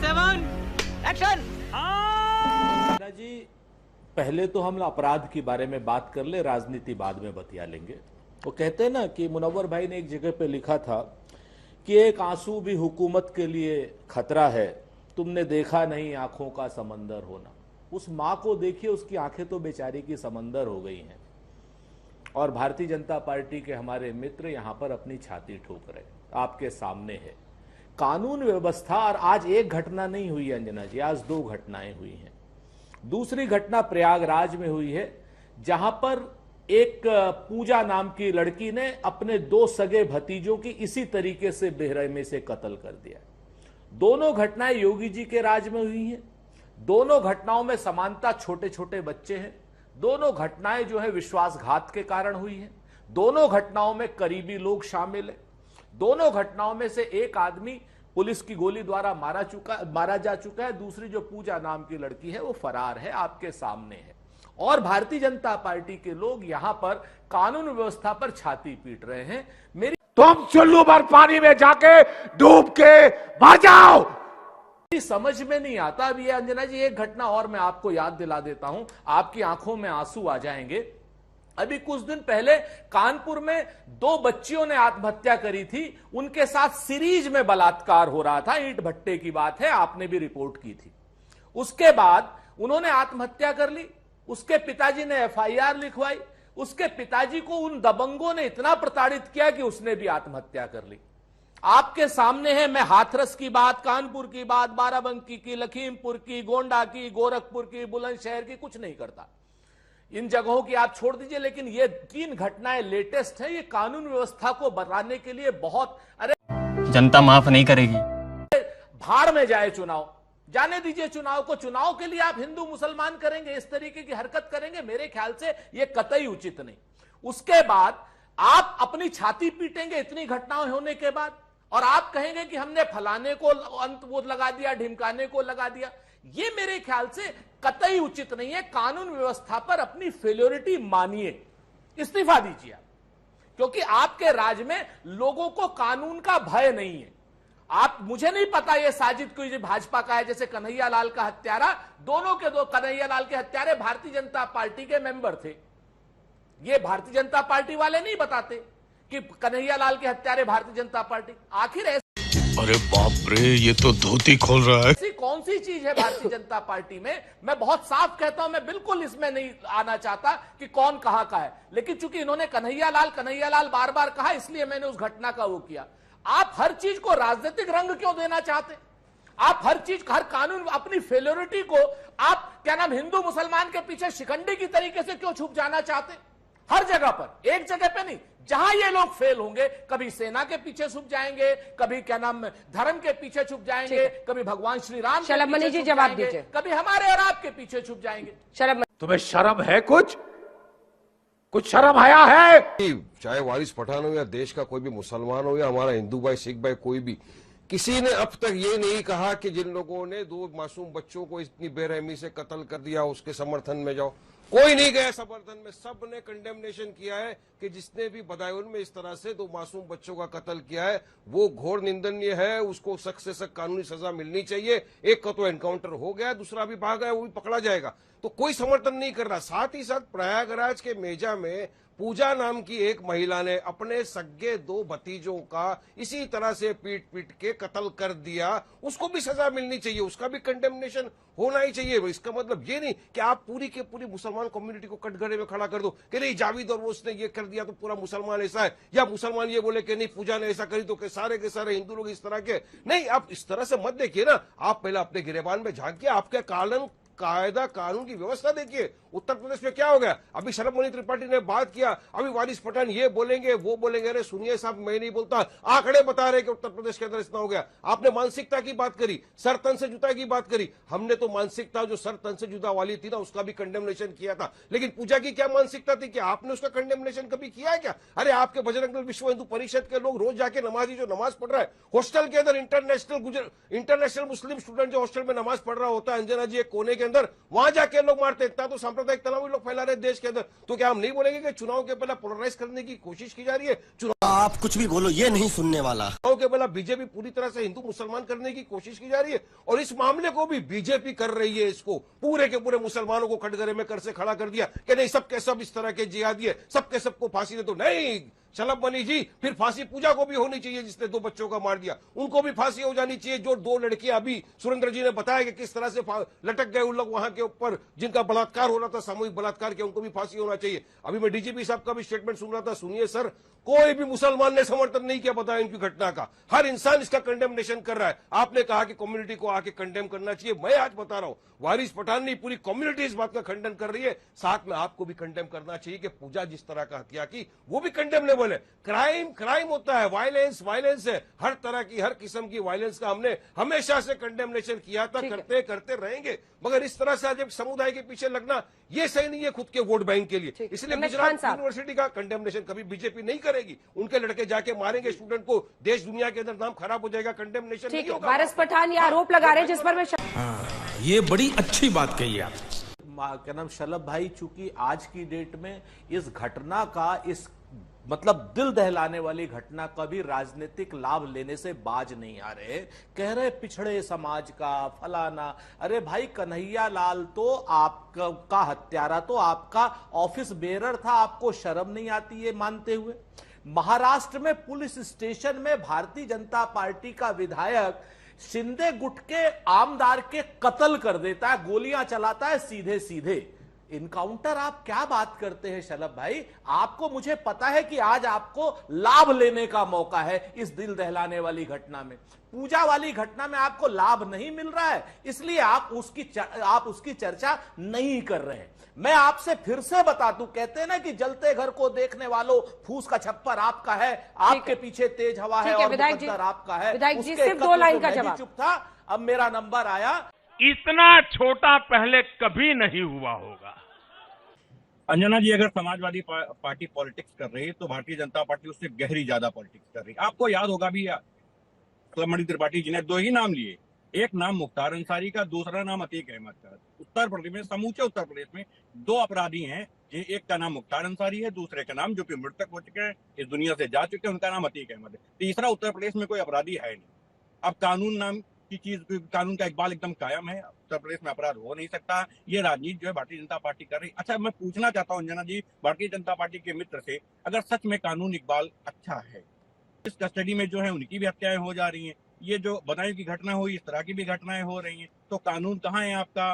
7 action. जी पहले तो हम अपराध के बारे में बात कर ले, राजनीति बाद में बतिया लेंगे। वो कहते हैं ना कि मुनव्वर भाई ने एक जगह पे लिखा था कि एक आंसू भी हुकूमत के लिए खतरा है, तुमने देखा नहीं आंखों का समंदर होना। उस माँ को देखिए, उसकी आंखें तो बेचारी की समंदर हो गई हैं। और भारतीय जनता पार्टी के हमारे मित्र यहां पर अपनी छाती ठोक रहे, आपके सामने है कानून व्यवस्था। और आज एक घटना नहीं हुई है अंजना जी, आज 2 घटनाएं हुई हैं। दूसरी घटना प्रयागराज में हुई है, जहां पर एक पूजा नाम की लड़की ने अपने 2 सगे भतीजों की इसी तरीके से बेरहमी से कत्ल कर दिया। दोनों घटनाएं योगी जी के राज में हुई हैं। दोनों घटनाओं में समानता, छोटे छोटे बच्चे हैं। दोनों घटनाएं जो है विश्वासघात के कारण हुई हैं। दोनों घटनाओं में करीबी लोग शामिल हैं। दोनों घटनाओं में से एक आदमी पुलिस की गोली द्वारा मारा जा चुका है। दूसरी जो पूजा नाम की लड़की है वो फरार है, आपके सामने है। और भारतीय जनता पार्टी के लोग यहां पर कानून व्यवस्था पर छाती पीट रहे हैं। मेरी तुम चुल्लू भर पानी में जाके डूब के मर जाओ। समझ में नहीं आता। अब ये अंजना जी एक घटना और मैं आपको याद दिला देता हूं, आपकी आंखों में आंसू आ जाएंगे। अभी कुछ दिन पहले कानपुर में 2 बच्चियों ने आत्महत्या करी थी। उनके साथ सीरीज में बलात्कार हो रहा था, ईंट भट्टे की बात है, आपने भी रिपोर्ट की थी। उसके बाद उन्होंने आत्महत्या कर ली। उसके पिताजी ने FIR लिखवाई। उसके पिताजी को उन दबंगों ने इतना प्रताड़ित किया कि उसने भी आत्महत्या कर ली। आपके सामने है, मैं हाथरस की बात, कानपुर की बात, बाराबंकी की, लखीमपुर की, गोंडा की, गोरखपुर की, बुलंदशहर की कुछ नहीं करता। इन जगहों की आप छोड़ दीजिए, लेकिन ये 3 घटनाएं लेटेस्ट है। ये कानून व्यवस्था को बनाने के लिए बहुत, अरे जनता माफ नहीं करेगी। भाड़ में जाए चुनाव, जाने दीजिए चुनाव को। चुनाव के लिए आप हिंदू मुसलमान करेंगे, इस तरीके की हरकत करेंगे, मेरे ख्याल से ये कतई उचित नहीं। उसके बाद आप अपनी छाती पीटेंगे इतनी घटनाएं होने के बाद, और आप कहेंगे कि हमने फलाने को अंत वो लगा दिया, ढिमकाने को लगा दिया। ये मेरे ख्याल से कतई उचित नहीं है। कानून व्यवस्था पर अपनी फेल्योरिटी मानिए, इस्तीफा दीजिए, क्योंकि आपके राज में लोगों को कानून का भय नहीं है। आप, मुझे नहीं पता ये साजिद कोई भाजपा का है, जैसे कन्हैया लाल का हत्यारा, दोनों के 2 कन्हैया लाल के हत्यारे भारतीय जनता पार्टी के मेंबर थे। ये भारतीय जनता पार्टी वाले नहीं बताते कि कन्हैया लाल के हत्यारे भारतीय जनता पार्टी। आखिर अरे बाप रे, ये तो धोती खोल रहा है। ऐसी कौन सी चीज है भारतीय जनता पार्टी में? मैं बहुत साफ कहता हूं, मैं बिल्कुल इसमें नहीं आना चाहता कि कौन कहां का है, लेकिन चूंकि इन्होंने कन्हैया लाल बार बार कहा, इसलिए मैंने उस घटना का वो किया। आप हर चीज को राजनीतिक रंग क्यों देना चाहते? आप हर चीज, हर कानून, अपनी फेल्योरिटी को आप क्या नाम हिंदू मुसलमान के पीछे शिकंडी की तरीके से क्यों छुप जाना चाहते? हर जगह पर, एक जगह पे नहीं, जहां ये लोग फेल होंगे, कभी सेना के पीछे छुप जाएंगे, कभी क्या नाम धर्म के पीछे छुप जाएंगे, कभी भगवान श्री राम के पीछे छुप जाएंगे, कभी हमारे और आपके पीछे छुप जाएंगे। तुम्हें शर्म है? कुछ शर्म आया है? चाहे वारिस पठान हो या देश का कोई भी मुसलमान हो या हमारा हिंदू भाई, सिख भाई, कोई भी, किसी ने अब तक ये नहीं कहा कि जिन लोगों ने 2 मासूम बच्चों को इतनी बेरहमी से कत्ल कर दिया उसके समर्थन में जाओ। कोई नहीं गया समर्थन में। सब ने कंडेमनेशन किया है कि जिसने भी बदायूं में इस तरह से 2 मासूम बच्चों का कत्ल किया है वो घोर निंदनीय है। उसको सख्त से सख्त कानूनी सजा मिलनी चाहिए। एक का तो एनकाउंटर हो गया, दूसरा भी भागा है, वो भी पकड़ा जाएगा। तो कोई समर्थन नहीं कर रहा। साथ ही साथ प्रयागराज के मेजा में पूजा नाम की एक महिला ने अपने सगे 2 भतीजों का इसी तरह से पीट पीट के कत्ल कर दिया। उसको भी सजा मिलनी चाहिए, उसका भी कंडेमनेशन होना ही चाहिए। इसका मतलब ये नहीं कि आप पूरी के पूरी मुसलमान कम्युनिटी को कटघरे में खड़ा कर दो कि नहीं जावेद और वो उसने ये कर दिया तो पूरा मुसलमान ऐसा है, या मुसलमान ये बोले कि नहीं पूजा ने ऐसा करी तो के सारे हिंदू लोग इस तरह के। नहीं, आप इस तरह से मत देखिए ना। आप पहले अपने गिरेबान में झांकिए, आपके कायदा कानून की व्यवस्था देखिए। उत्तर प्रदेश में क्या हो गया? अभी शरद मणि त्रिपाठी ने बात किया, अभी वारिस पठान ये बोलेंगे वो बोलेंगे। अरे सुनिए साहब, मैं नहीं बोलता, आंकड़े बता रहे कि उत्तर प्रदेश के अंदर इतना हो गया। आपने मानसिकता की बात करी, सर तन से जुदा की बात करी। हमने तो मानसिकता जो सर तन से जुदा वाली थी ना, उसका भी कंडेमनेशन किया था। लेकिन पूजा की क्या मानसिकता थी कि आपने उसका कंडेमनेशन कभी किया है क्या? अरे आपके बजरंग दल विश्व हिंदू परिषद के लोग रोज जाके नमाजी जो नमाज पढ़ रहा है हॉस्टल के अंदर, इंटरनेशनल मुस्लिम स्टूडेंट जो हॉस्टल में नमाज पढ़ रहा होता है अंजना जी एक कोने के अंदर, वहां जाके लोग मारते। इतना तो सांप्रदायिक तनाव लोग फैला रहे देश के अंदर। तो क्या हम नहीं बोलेंगे कि चुनाव के पहले पोलराइज करने की कोशिश की जा रही है? चुनाव आप कुछ भी बोलो, ये नहीं सुनने वाला। के बोला बीजेपी पूरी तरह से हिंदू मुसलमान करने की कोशिश की जा रही है और इस मामले को भी बीजेपी कर रही है। इसको पूरे के पूरे मुसलमानों को कटघरे में कर से खड़ा कर दिया कि नहीं सबके सब इस तरह के जिहादी है, सबके सबको फांसी दे। तो नहीं शलभ मनी जी, फिर फांसी पूजा को भी होनी चाहिए जिसने 2 बच्चों का मार दिया, उनको भी फांसी हो जानी चाहिए। जो 2 लड़कियां अभी सुरेंद्र जी ने बताया कि किस तरह से लटक गए उन लोग वहां के ऊपर जिनका बलात्कार हो रहा था, सामूहिक बलात्कार किया, उनको भी फांसी होना चाहिए। अभी मैं डीजीपी साहब का भी स्टेटमेंट सुन रहा था, सुनिए सर, कोई भी मुसलमान ने समर्थन नहीं किया बताया इनकी घटना का, हर इंसान इसका कंडेमनेशन कर रहा है। आपने कहा कि कम्युनिटी को आके कंडेम करना चाहिए, मैं आज बता रहा हूं वारिस पठान नहीं पूरी कम्युनिटी इस बात का खंडन कर रही है। साथ में आपको भी कंडेम करना चाहिए कि पूजा जिस तरह का हत्या की वो भी कंडेमनेबल है। क्राइम होता है, वायलेंस है, हर तरह की हर किस्म की वायलेंस का हमने हमेशा से कंडेमनेशन किया था, करते रहेंगे। मगर इस तरह से आज एक समुदाय के पीछे लगना ये सही नहीं है खुद के वोट बैंक के लिए। इसलिए गुजरात यूनिवर्सिटी का कंडेमनेशन कभी बीजेपी नहीं करेगी। उनके लड़के जाके मारेंगे स्टूडेंट को, देश दुनिया के अंदर नाम खराब हो जाएगा, कंडेमनेशन नहीं होगा। वारिस पठान ये आरोप लगा रहे हैं जिस पर मैं ये बड़ी अच्छी बात कही आप। क्या नाम शलभ भाई, चूंकि आज की डेट में इस घटना का, इस मतलब दिल दहलाने वाली घटना का भी राजनीतिक लाभ लेने से बाज नहीं आ रहे। कह रहे पिछड़े समाज का फलाना। अरे भाई कन्हैया लाल तो आपका हत्यारा तो आपका ऑफिस बेरर था, आपको शर्म नहीं आती है मानते हुए? महाराष्ट्र में पुलिस स्टेशन में भारतीय जनता पार्टी का विधायक शिंदे गुट के आमदार के कत्ल कर देता है, गोलियां चलाता है सीधे सीधे। इनकाउंटर आप क्या बात करते हैं शलभ भाई? आपको, मुझे पता है कि आज आपको लाभ लेने का मौका है इस दिल दहलाने वाली घटना में। पूजा वाली घटना में आपको लाभ नहीं मिल रहा है, इसलिए आप उसकी चर्चा नहीं कर रहे हैं। मैं आपसे फिर से बता दूं, कहते हैं ना कि जलते घर को देखने वालों फूस का छप्पर आपका है, आपके पीछे तेज हवा है और मुकद्दर आपका है। विधायक जी सिर्फ 2 लाइन का जवाब। चुप था, अब मेरा नंबर आया। इतना छोटा पहले कभी नहीं हुआ होगा। अंजना जी, अगर समाजवादी पार्टी पॉलिटिक्स कर रही है तो भारतीय जनता पार्टी उससे गहरी ज्यादा पॉलिटिक्स कर रही है। आपको याद होगा भी, मणि त्रिपाठी जी ने 2 ही नाम लिए, एक नाम मुख्तार अंसारी का, दूसरा नाम अतीक अहमद का। उत्तर प्रदेश में, समूचे उत्तर प्रदेश में 2 अपराधी हैं, एक का नाम मुख्तार अंसारी है, दूसरे का नाम, जो कि मृतक हो चुके हैं, इस दुनिया से जा चुके हैं, उनका नाम अतीक अहमद है। तीसरा उत्तर प्रदेश में कोई अपराधी है नहीं। अब कानून नाम की चीज, कानून का इकबाल एकदम कायम है, उत्तर प्रदेश में अपराध हो नहीं सकता। ये राजनीति जो है भारतीय जनता पार्टी कर रही। अच्छा, मैं पूछना चाहता हूँ अंजना जी, भारतीय जनता पार्टी के मित्र से, अगर सच में कानून इकबाल अच्छा है, इस कस्टडी में जो है उनकी भी हत्याएं हो जा रही हैं, ये जो बदायूं की घटना हुई, इस तरह की भी घटनाएं हो रही हैं, तो कानून कहाँ है आपका?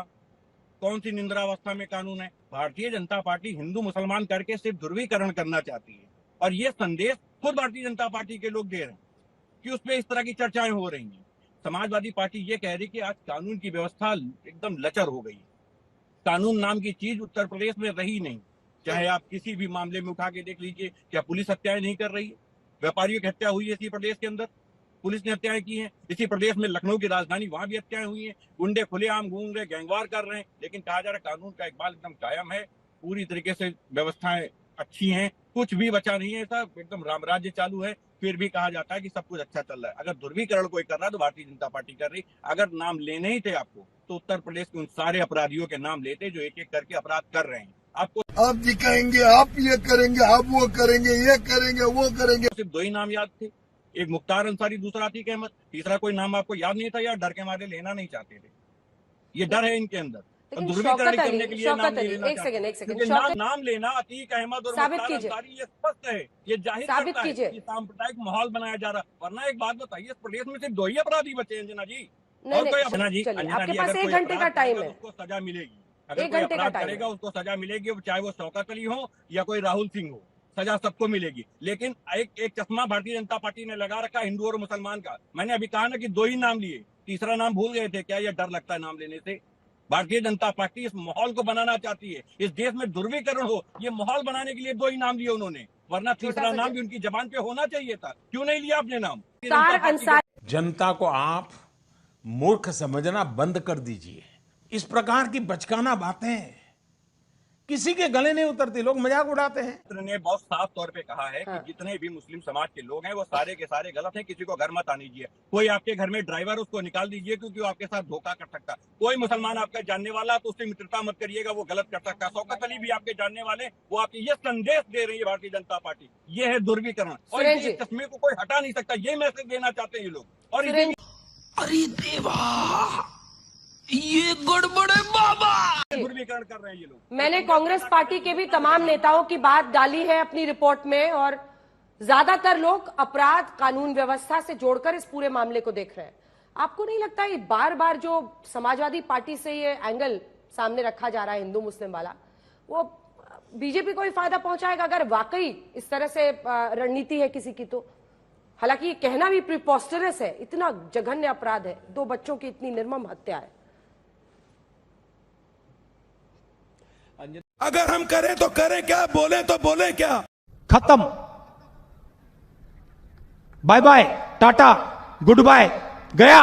कौन सी निंद्रावस्था में कानून है? भारतीय जनता पार्टी हिंदू मुसलमान करके सिर्फ ध्रुवीकरण करना चाहती है, और ये संदेश खुद भारतीय जनता पार्टी के लोग दे रहे हैं कि उसमें इस तरह की चर्चाएं हो रही हैं। समाजवादी पार्टी ये कह रही कि आज कानून की व्यवस्था एकदम लचर हो गई, कानून नाम की चीज उत्तर प्रदेश में रही नहीं। चाहे आप किसी भी मामले में उठा के देख लीजिए, क्या पुलिस हत्याएं नहीं कर रही है? व्यापारियों की हत्या हुई है इसी प्रदेश के अंदर, पुलिस ने हत्याएं की हैं। इसी प्रदेश में लखनऊ की राजधानी, वहां भी हत्याएं हुई हैं, गुंडे खुलेआम घूम रहे, गैंगवार कर रहे हैं, लेकिन कहा जा रहा है कानून का इकबाल एकदम कायम है, पूरी तरीके से व्यवस्थाएं अच्छी हैं, कुछ भी बचा नहीं है, सब एकदम रामराज्य चालू है। फिर भी कहा जाता है कि सब कुछ अच्छा चल रहा है। अगर ध्रुवीकरण कोई कर रहा है तो भारतीय जनता पार्टी कर रही। अगर नाम लेने ही थे आपको तो उत्तर प्रदेश के उन सारे अपराधियों के नाम लेते जो एक एक करके अपराध कर रहे हैं। आपको आप दिखाएंगे, आप ये करेंगे, आप वो करेंगे, ये करेंगे, वो करेंगे। सिर्फ 2 ही नाम याद थे, एक मुख्तार अंसारी, दूसरा अतीक अहमद, तीसरा कोई नाम आपको याद नहीं था या डर के मारे लेना नहीं चाहते थे? ये डर है इनके अंदर। ध्रुवीकरण करने के लिए नाम नहीं लेना, नाम लेना अतीक अहमद और मुख्तार अंसारी, ये स्पष्ट है, ये जाहिर करता है कि सांप्रदायिक माहौल बनाया जा रहा। वरना एक बात बताइए, इस प्रदेश में सिर्फ 2 ही अपराधी बचे हैं अंजना जी। और कोई अंजना जी, आपके पास 1 घंटे का टाइम है, उसको सजा मिलेगी। अगर कोई अपराध करेगा उसको सजा मिलेगी, चाहे वो शौकत अली हो या कोई राहुल सिंह हो, सजा सबको मिलेगी। लेकिन एक चश्मा भारतीय जनता पार्टी ने लगा रखा हिंदू और मुसलमान का। मैंने अभी कहा ना कि 2 ही नाम लिए, तीसरा नाम भूल गए थे। क्या यह डर लगता है नाम लेने से? भारतीय जनता पार्टी इस माहौल को बनाना चाहती है, इस देश में ध्रुवीकरण हो, ये माहौल बनाने के लिए 2 ही नाम लिए उन्होंने, वरना तीसरा नाम भी उनकी जबान पे होना चाहिए था। क्यों नहीं लिया आपने नाम? जनता को आप मूर्ख समझना बंद कर दीजिए। इस प्रकार की बचकाना बातें किसी के गले नहीं उतरती, लोग मजाक उड़ाते हैं। केंद्र ने बहुत साफ तौर पे कहा है हाँ। कि जितने भी मुस्लिम समाज के लोग हैं वो सारे के सारे गलत हैं, किसी को घर मत आने दीजिए। कोई आपके घर में ड्राइवर, उसको निकाल दीजिए क्योंकि वो आपके साथ धोखा कर सकता है। कोई मुसलमान आपका जानने वाला तो उससे मित्रता मत करिएगा, वो गलत कर सकता है। शौकत अली भी आपके जानने वाले, वो आपके ये संदेश दे रही है भारतीय जनता पार्टी, ये है ध्रुवीकरण। और सुरेश जी। इस चश्मे को कोई हटा नहीं सकता, ये मैसेज देना चाहते हैं ये लोग। और सुरेश अरे देवा, ये गड़बड़ है बाबा। ध्रुवीकरण कर रहे हैं ये लोग। मैंने कांग्रेस पार्टी के भी तमाम नेताओं की बात डाली है अपनी रिपोर्ट में, और ज्यादातर लोग अपराध कानून व्यवस्था से जोड़कर इस पूरे मामले को देख रहे हैं। आपको नहीं लगता ये बार बार जो समाजवादी पार्टी से ये एंगल सामने रखा जा रहा है हिंदू मुस्लिम वाला, वो बीजेपी को ही फायदा पहुंचाएगा अगर वाकई इस तरह से रणनीति है किसी की? तो हालांकि ये कहना भी प्रिपोस्टरस है, इतना जघन्य अपराध है, 2 बच्चों की इतनी निर्मम हत्या है। अगर हम करें तो करें क्या, बोले तो बोले क्या? खत्म, bye bye, tata, goodbye, गया।